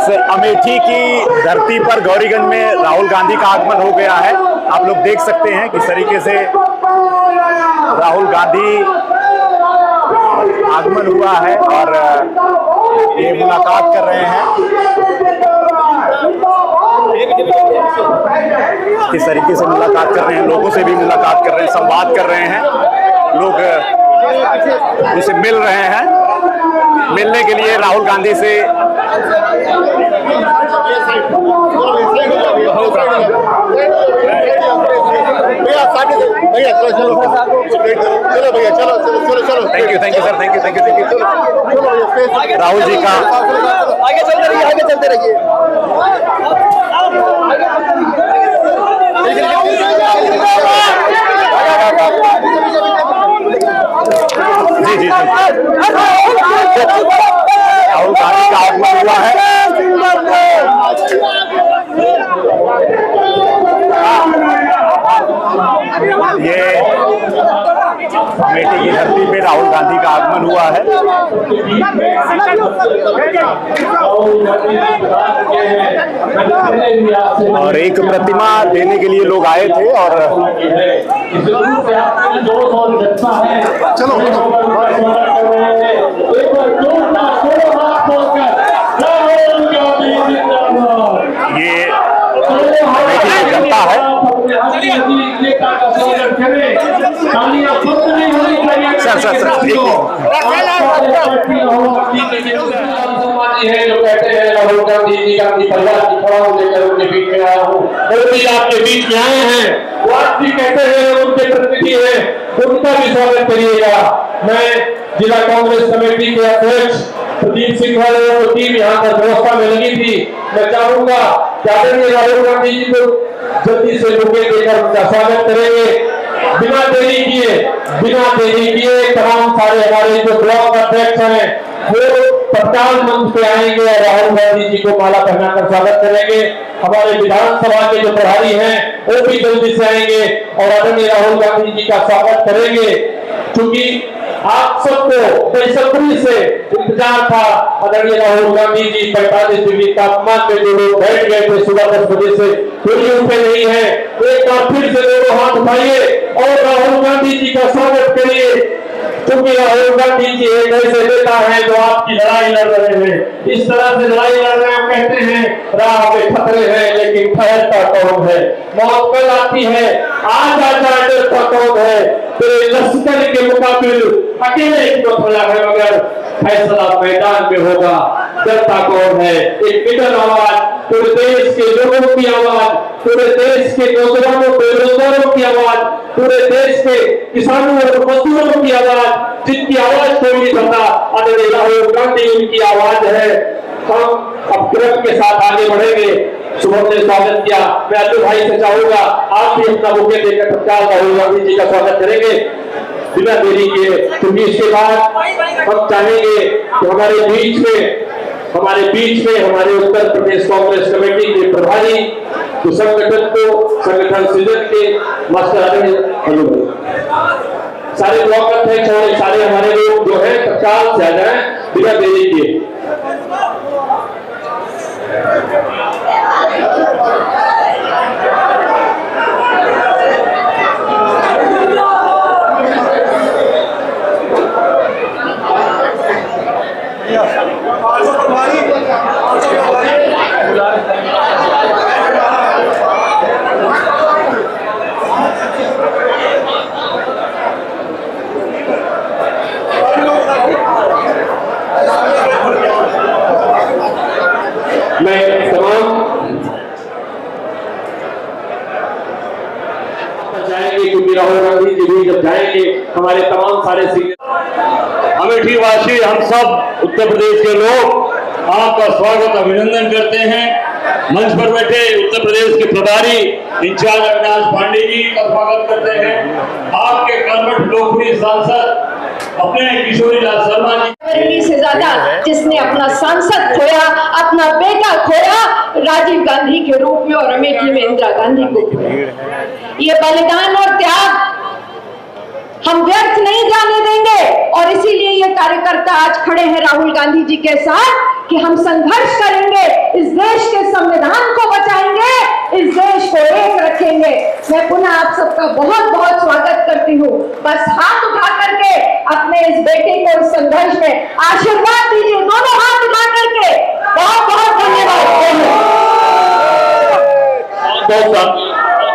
इस अमेठी की धरती पर गौरीगंज में राहुल गांधी का आगमन हो गया है। आप लोग देख सकते हैं किस तरीके से राहुल गांधी आगमन हुआ है और ये मुलाकात कर रहे हैं। किस तरीके से मुलाकात कर रहे हैं, लोगों से भी मुलाकात कर रहे हैं, संवाद कर रहे हैं, लोग उनसे मिल रहे हैं। मिलने के लिए राहुल गांधी से thank you sir, thank you. Rahul ji का आगे चलते रहिए। जी राहुल गांधी का आगमन हुआ है। ये अमेठी की धरती पे राहुल गांधी का आगमन हुआ है। और एक प्रतिमा देने के लिए लोग आए थे और चलो ये अमेठी की जनता है। सर जो कहते हैं राहुल गांधी जी का परिवार की खड़ा लेकर उनके बीच में आया हूँ। मोदी आपके बीच में आए हैं, वो आप भी कहते हैं उनके प्रतिनिधि है, उनका भी स्वागत करिएगा। मैं जिला कांग्रेस कमेटी के अध्यक्ष प्रदीप सिंह वाले टीम यहाँ पर व्यवस्था में लगी थी। मैं चाहूंगा कि आदरणीय राहुल गांधी जी को जल्दी से बुके देकर उनका स्वागत करेंगे। बिना देरी किए तमाम सारे हमारे जो ब्लॉक अध्यक्ष हैं वो तत्काल मंच पे आएंगे और राहुल गांधी जी को माला पहनाकर स्वागत करेंगे। हमारे विधानसभा के जो प्रभारी हैं वो भी जल्दी से आएंगे और आदरणीय राहुल गांधी जी का स्वागत करेंगे। क्योंकि आप सबको बेसब्री से इंतजार था। आदरणीय राहुल गांधी जी 45 डिग्री तापमान में जो लोग बैठ गए थे सुबह 10 बजे से कोई उठे नहीं है। एक बार फिर से दोनों हाथ उठाइए और राहुल गांधी जी का स्वागत करिए। क्योंकि राहुल गांधी जी एक ऐसे नेता है जो आपकी लड़ाई लड़ रहे हैं। इस तरह से लड़ाई लड़ रहे हैं, कहते हैं राह में खतरे हैं लेकिन ठहरता कौन है। मौत कल आती है, आज आता डरता कौन है। तेरे लश्कर के मुकाबिल अकेले को खड़ा है मगर फैसला मैदान में होगा। डरता कौन है। एक मिडल आवाज, पूरे देश के लोगों की आवाज, पूरे देश के नौजवानों बेरोजगारों की आवाज, पूरे देश के किसानों और मजदूरों की आवाज, जिनकी आवाज कोई नहीं करता, आदरणीय राहुल गांधी उनकी आवाज है। हम अब क्रम के साथ आगे बढ़ेंगे। सुबह ने स्वागत किया, मैं अतुल भाई से चाहूंगा आप भी अपना बुके देकर तत्काल राहुल गांधी जी का स्वागत करेंगे बिना देरी किए। क्योंकि इसके बाद हम चाहेंगे कि हमारे बीच में हमारे उत्तर प्रदेश कांग्रेस कमेटी के प्रभारी तो संगठन सृजन के मास्टर आदरणीय सारे ब्लॉक अध्यक्ष और सारे हमारे लोग जो है तत्काल से आ जाए बिना देरी किए। मैं तमाम जाएंगे क्योंकि राहुल गांधी जी भी जब जाएंगे हमारे तमाम सारे अमेठी वासी हम सब उत्तर प्रदेश के लोग आपका स्वागत अभिनंदन करते हैं। मंच पर बैठे उत्तर प्रदेश के प्रभारी इंचार्ज अविनाश पांडे जी का स्वागत करते हैं। आपके कर्मठ लोकप्रिय सांसद अपने किशोरी लाल शर्मा जी से ज्यादा जिसने अपना सांसद खोया, अपना बेटा खोया राजीव गांधी के रूप में और अमेठी में इंदिरा गांधी को खोया। ये बलिदान और त्याग हम व्यर्थ नहीं जाने देंगे और इसीलिए ये कार्यकर्ता आज खड़े हैं राहुल गांधी जी के साथ कि हम संघर्ष करेंगे, इस देश के संविधान को बचाएंगे, इस देश को एक रखेंगे। मैं पुनः आप सबका बहुत बहुत स्वागत करती हूँ। बस हाथ उठा करके अपने इस बेटे को इस संघर्ष में आशीर्वाद दीजिए, दोनों हाथ उठा करके। बहुत बहुत धन्यवाद।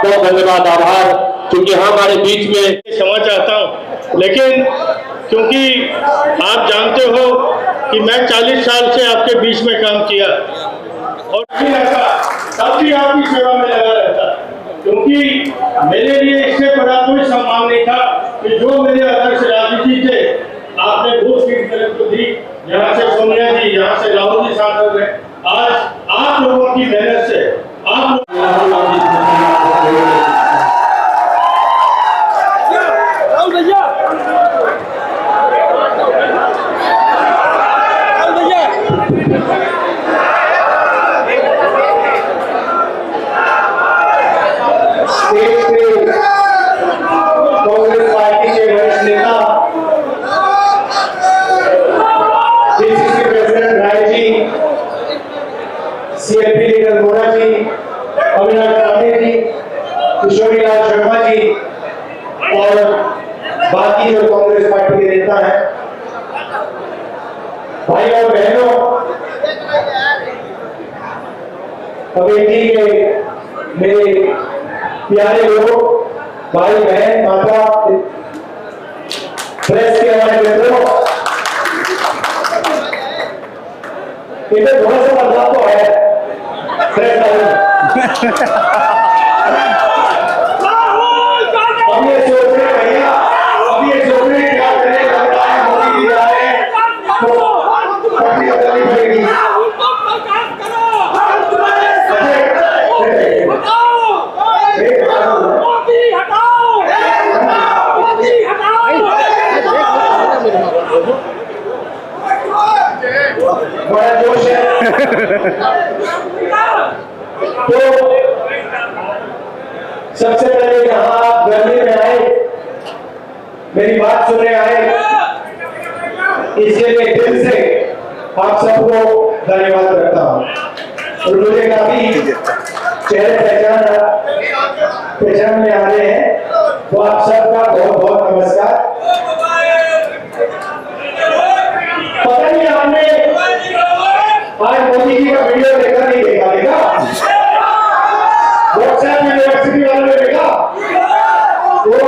बहुत धन्यवाद, आभार। क्योंकि हमारे बीच में क्षमा चाहता हूं, लेकिन क्योंकि आप जानते हो कि मैं 40 साल से आपके बीच में काम किया और तब भी आपकी सेवा में लगा रहता, क्योंकि मेरे लिए इससे बड़ा कोई सम्मान नहीं था कि जो मेरे अध्यक्ष राजनीति थे आपने वो सीट मेरे को दी, यहाँ से सोनिया जी, यहाँ से राहुल जी सांसद रहे। आज आप लोगों की मेहनत से आप कांग्रेस पार्टी के वरिष्ठ नेता DCC president Rai ji, CLP leader मोरा जी, अविनाश पांडे जी, किशोरीलाल शर्मा जी और बाकी जो कांग्रेस पार्टी के नेता हैं, भाई और बहनों, कमेटी के मेरे प्यारे लोग, भाई बहन, माता, प्रेस के हमारे मित्रों, इधर थोड़ा सा बदलाव तो है प्रेस हम ये सोच रहे भैया, अब ये सोच रहे क्या करें, लग रहा है मोदी जी आ रहे हैं तो पट्टी बदलनी पड़ेगी। बड़ा जोश है। तो सबसे पहले यहाँ आप गर्मी में आए, मेरी बात सुनने आए, इसके लिए दिल से आप सबको धन्यवाद करता हूँ। और मुझे काफी चेहरे पहचान में आ रहे हैं, तो आप सबका बहुत बहुत नमस्कार। पता नहीं आपने आज मोदी जी का वीडियो देखा नहीं देखा व्हाट्सएप यूनिवर्सिटी वालों ने देखा, वो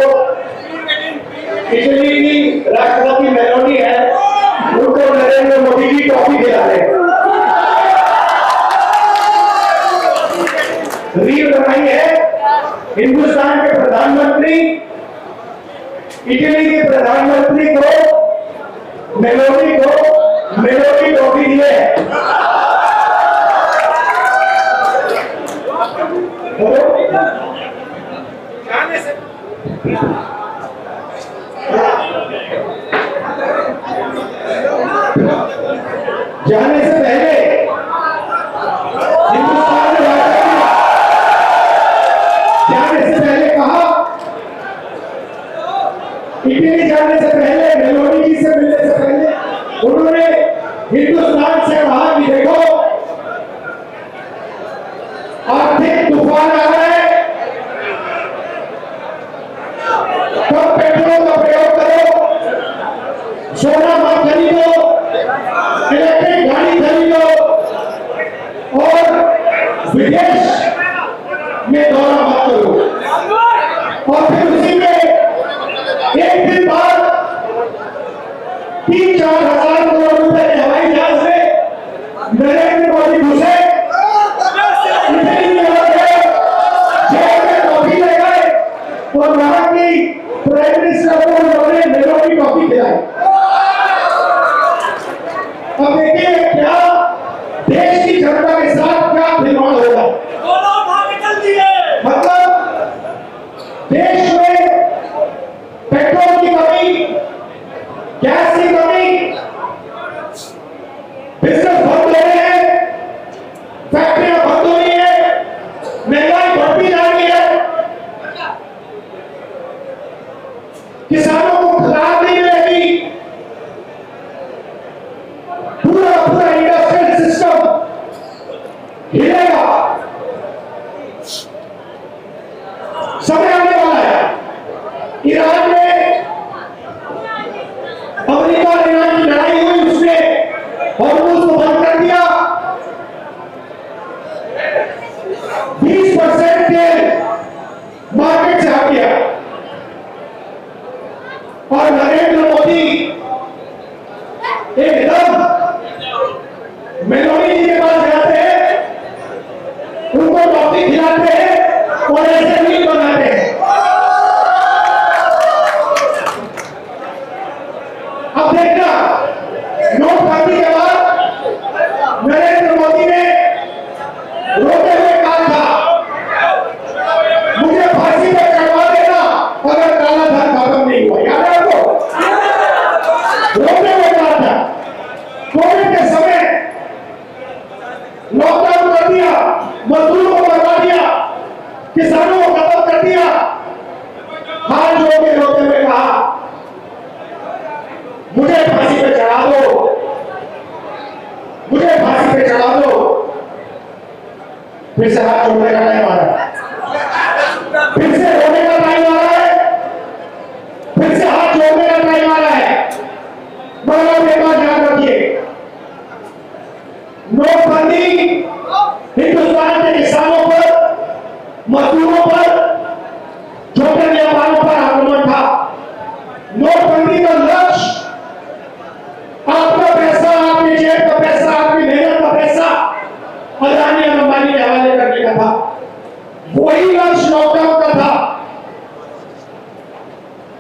इटली की राष्ट्रपति मेलोनी है, उनको नरेंद्र मोदी जी ट्रॉफी दिला रहे, रील बनाई है। हिंदुस्तान के प्रधानमंत्री इटली के प्रधानमंत्री को मेलोनी ट्रॉफी दी है। जाने से पहले हिंदुस्तान में जाने से पहले कहा, इटली जाने से पहले, मेलोनी जी से मिलने से पहले उन्होंने हिंदुस्तान से कहा कि देखो आर्थिक तूफान आ रहा है, कम पेट्रोल का प्रयोग करो, सोना मत खरीदो, इलेक्ट्रिक गाड़ी खरीदो और विदेश में दौरा मत करो। और फिर उसी में एक दिन बाद 3-4 हजार करोड़ रुपए के हवाई जहाज में नरेंद्र मोदी घुसे, जेल में कॉफी ले गए और वहां की प्राइम मिनिस्टर को उन्होंने मेलोनी कॉफी खिलाई। अब देखिए क्या देश की जनता के साथ क्या खिलवाड़ होगा। मतलब देश में पेट्रोल की कमी, गैस की कमी, बिजनेस बंद हो रहे हैं, फैक्ट्रियां बंद हो रही है, महंगाई बढ़ती जा रही है, किसानों को खुराक नहीं मिलेगी, अब देखना, नोटबंदी के बाद नरेंद्र मोदी ने रोते हुए कहा था, मुझे फांसी पे चढ़वा देना अगर काला धन खत्म नहीं हुआ। याद है आपको? रोते हुए कहा था। कोविड के समय लॉकडाउन कर दिया, मजदूरों को बर्बाद दिया, किसानों को खत्म कर दिया। हाथ जोड़ के रोते हुए कहा, मुझे फांसी पे चढ़ा दो, मुझे फांसी पे चढ़ा दो। फिर से हाथ जोड़ने का टाइम आ रहा है, फिर से रोने का टाइम आ रहा है, फिर से हाथ जोड़ने का टाइम आ रहा है। मगर आप एक बात ध्यान रखिए, नोटबंदी हिंदुस्तान के किसानों पर, मजदूरों पर, छोटे व्यापारियों पर आक्रमण था। नोटबंदी का लक्ष्य आपका पैसा, आपकी जेब का पैसा, आपकी मेहनत का पैसा अदानी और अंबानी के हवाले करने का था। वही लक्ष्य लॉकडाउन का था।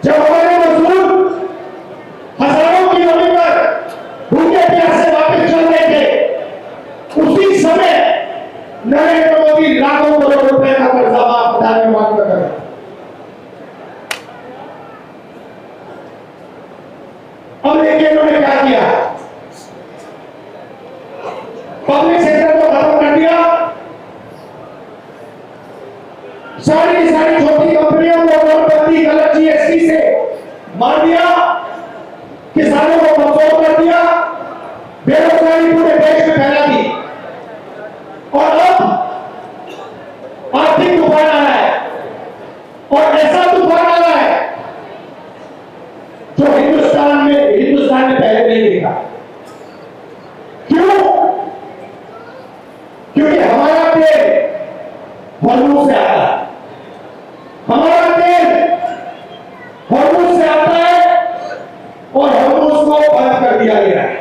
जब हमारे मजदूर हजारों किलोमीटर भूखे प्यासे वापस चल रहे थे, उसी समय नरेंद्र मोदी लाखों करोड़ रुपए का कर्जा माफ कराने में मांग कर रहे। अब देखिए इन्होंने क्या किया, पब्लिक सेक्टर को खत्म कर दिया, सारी की सारी छोटी कंपनियों को नोटबंदी, गलत जीएसटी से मार दिया, किसानों को कमजोर कर दिया, बेरोजगारी पूरे देश में फैला दी। और अब आर्थिक तूफान आ रहा है, और ऐसा तूफान आ रहा है जो हिंदुस्तान ने पहले नहीं देखा। क्यों? क्योंकि हमारा तेल हॉर्मुज से आता है, हमारा तेल हॉर्मुज से आता है, और हॉर्मुज को बंद कर दिया गया है।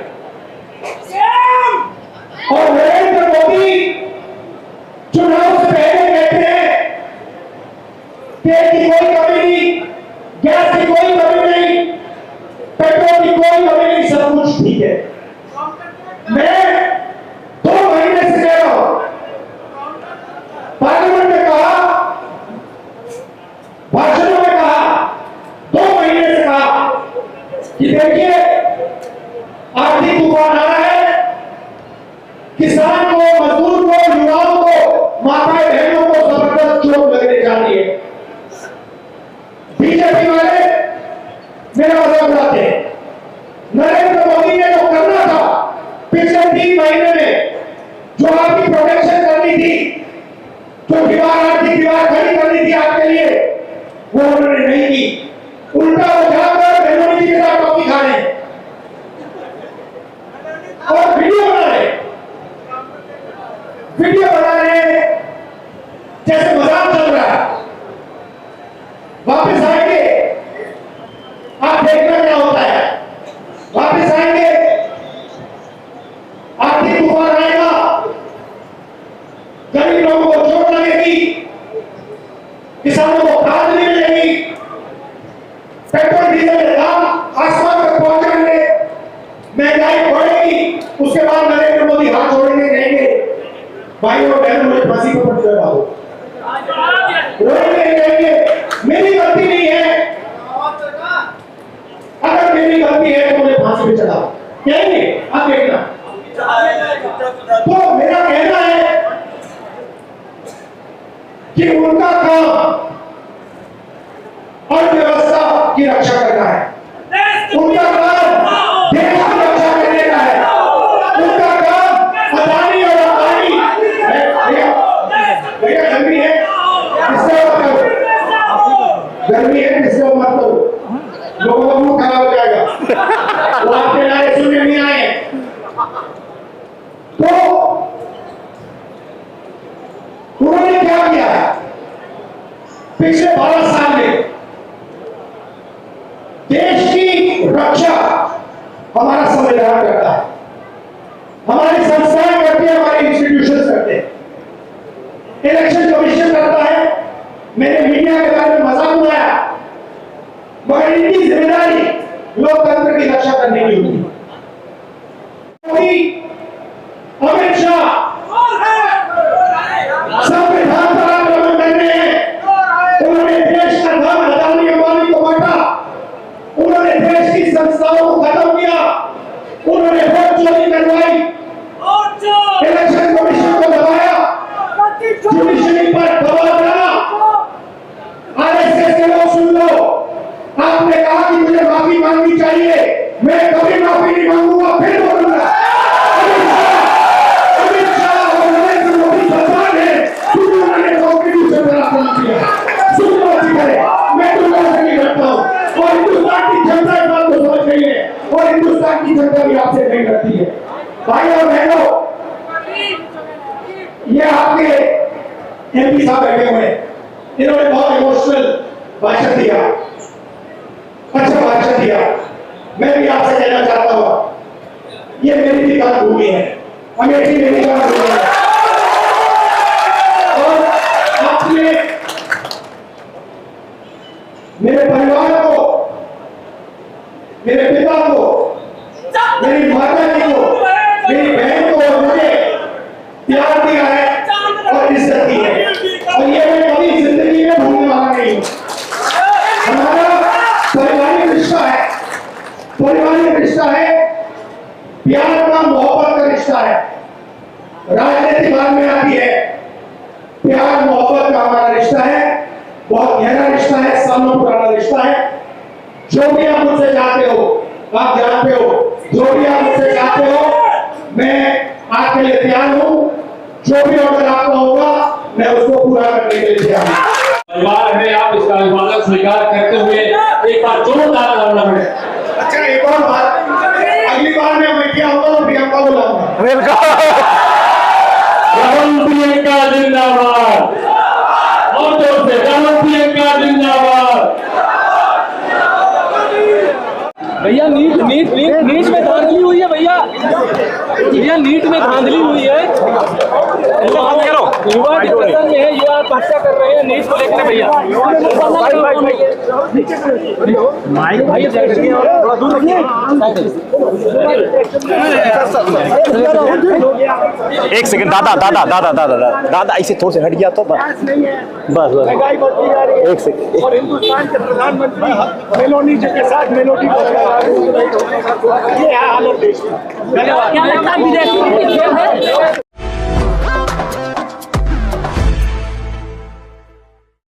और नरेंद्र मोदी चुनाव से पहले कहते हैं तेल की कोई कमी नहीं, गैस की कोई कमी नहीं, पेट्रोल की कोई कमी नहीं, सब कुछ ठीक है। मैं 2 महीने से कह रहा हूं, पार्लियामेंट में कहा, भाषणों में कहा, 2 महीने से कहा कि देखिए आर्थिक तूफान आ रहा है, किसान को, मजदूर को, युवाओं को, माताएं बहनों को जबरदस्त चोट लगने जा रही है। बीजेपी वाले मेरा मजाक उड़ाते हैं। नरेंद्र मोदी ने जो करना था पिछले 3 महीने में, जो आपकी प्रोटेक्शन करनी थी, जो दीवार, आर्थिक दीवार खड़ी करनी थी आपके लिए, वो उन्होंने नहीं की। उल्टा वो जाकर मेनोनी जी के साथ टॉफी खा रहे हैं और वीडियो बना रहे जैसे मजाक चल रहा है। वापस आएंगे, आप देखना क्या होता है। वापस आएंगे, आर्थिक तूफान आएगा, गरीब लोगों को चोट लगेगी, किसानों को खाद नहीं मिलेगी, पेट्रोल डीजल के दाम आसमान तक पहुंच जाएंगे, महंगाई बढ़ेगी। उसके बाद नरेंद्र मोदी हाथ जोड़ेंगे, कहेंगे भाइयों और बहनों मुझे फांसी पर पड़ जाओ, रोएंगे, कहेंगे मेरी गलती नहीं है, अगर मेरी गलती है तो मुझे फांसी पे चढ़ाओ, कहेंगे। आप देखना। तो मेरा कहना है कि उनका काम अर्थव्यवस्था की रक्षा करना है, उनका काम देश की रक्षा करने का है, उनका काम अदानी और अंबानी। भैया गर्मी है, इससे मत करो, गर्मी है, इससे मत करो, लोगों का मुंह खराब हो जाएगा, वो आपके नारे सुनने नहीं आए। तो उन्होंने क्या किया पिछले 12 साल में? करने की होगी। अमित शाह संविधान पर आक्रमण करने हैं। उन्होंने देश का धन अदानी अंबानी को बांटा, उन्होंने देश की संस्थाओं को खत्म किया, उन्होंने वोट चोरी करवाई, इलेक्शन कमीशन को दबाया, जुडिशरी पर दबाव डाला। आरएसएस के लोग सुन लो, आपने कहा कि मुझे माफी मांगनी चाहिए, मैं कभी माफी नहीं मांगूंगा, फिर बोलूंगा। अमित शाह और नरेंद्र मोदी भगवान है, क्योंकि उन्होंने कॉन्स्टिट्यूशन पर आक्रमण किया। सुन लो अच्छी तरह, मैं तुमको से नहीं करता हूँ, और हिंदुस्तान की जनता इस बात को समझ गई है, और हिंदुस्तान की जनता भी आपसे नहीं करती है। भाई और बहनों, ये आपके एमपी साहब बैठे हुए हैं, इन्होंने बहुत इमोशनल भाषण दिया, अच्छा भाषण दिया। मैं भी आपसे कहना चाहता हूं, ये मेरी भी कर्मभूमि है, अमेठी मेरी कर्मभूमि है, और आपने मेरे परिवार को, मेरे पिता को, मेरी माता जी को, मेरी बहन को और मुझे प्यार दिया है और इज्जत दी है, और ये मैं कभी जिंदगी में भूलने वाला नहीं हूँ। हमारा पारिवारिक रिश्ता है, पारिवारिक रिश्ता है, प्यार का, मोहब्बत का रिश्ता है। राजनीति बाद में आती है, प्यार मोहब्बत का हमारा रिश्ता है, बहुत गहरा रिश्ता है, सालों पुराना रिश्ता है। जो भी आप मुझसे चाहते हो, आप जानते हो, जो भी आप मुझसे चाहते हो, मैं आपके लिए तैयार हूँ। जो भी ऑर्डर आपका होगा, मैं उसको पूरा करने के लिए तैयार हूँ। परिवार में आप इसका अभिवादन स्वीकार करते हुए एक बार जोरदार तालियां बजाएं। अच्छा, एक और बात, अगली बार मैं अमेठी आऊंगा तो प्रियंका को लाऊंगा। राहुल प्रियंका जिंदाबाद, और जोर से राहुल प्रियंका जिंदाबाद। भैया नीट में धांधली हुई है भैया नीट में धांधली हुई है। युवा डिप्रेशन में है, युवा आत्महत्या कर रहे हैं नीट को लेकर भैया। एक सेकंड दादा इसे थोड़ा से हट गया तो बस एक सेकंड। और हिंदुस्तान के प्रधानमंत्री मेलोनी जी के साथ मेलोडी ये है हालत देश में। क्या लगता है विदेशी